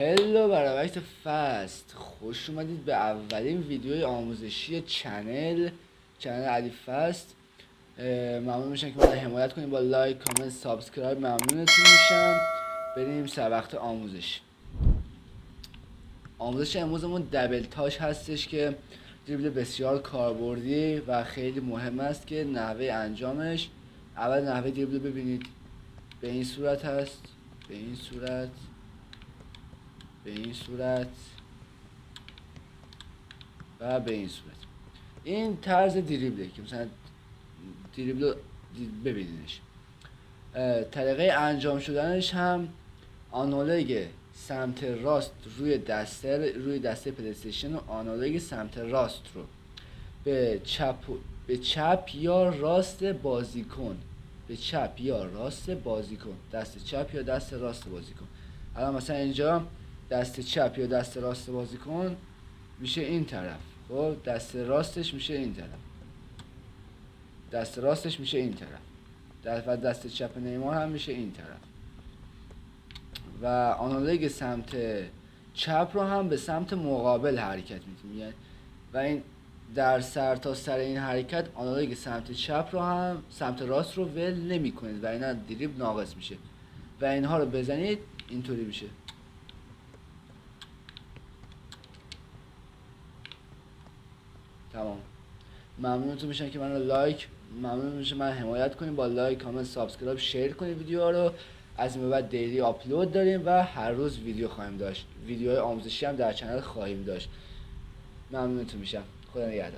هلو برای وقت فست، خوش اومدید به اولین ویدیوی آموزشی چنل علی فست. ممنون میشم که من حمایت کنید با لایک، کامنت، سابسکرایب. ممنونتون میشم. بریم سر وقت آموزش امروزمون دبل تاچ هستش که دریبل بسیار کاربردی و خیلی مهم است که نحوه انجامش. اول نحوه دریبل ببینید، به این صورت هست، به این صورت و به این صورت. این طرز دریبله که مثلا دریبل ببینیدش. طریقه انجام شدنش هم آنالوگ سمت راست روی دسته پلیستیشن و آنالوگ سمت راست رو به چپ یا راست بازیکن، دست چپ یا دست راست بازیکن. الان مثلا اینجا دست چپ یا دست راست بازیکن میشه این طرف، خب دست راستش میشه این طرف، و دست چپ نیمار هم میشه این طرف. و آنالوگ سمت چپ رو هم به سمت مقابل حرکت میدیم، و این در سر تا سر این حرکت آنالوگ سمت چپ رو هم سمت راست رو ول نمی کنید و اینا دریبل ناقص میشه و اینها رو بزنید اینطوری میشه. تمام. ممنونتون میشم که من حمایت کنید با لایک، کامنت، سابسکرایب، شیر کنید ویدیو رو. از این به بعد دیلی آپلود داریم و هر روز ویدیو خواهیم داشت. ویدیوهای آموزشی هم در چنل خواهیم داشت. ممنونتون میشم. خدا نگهدار.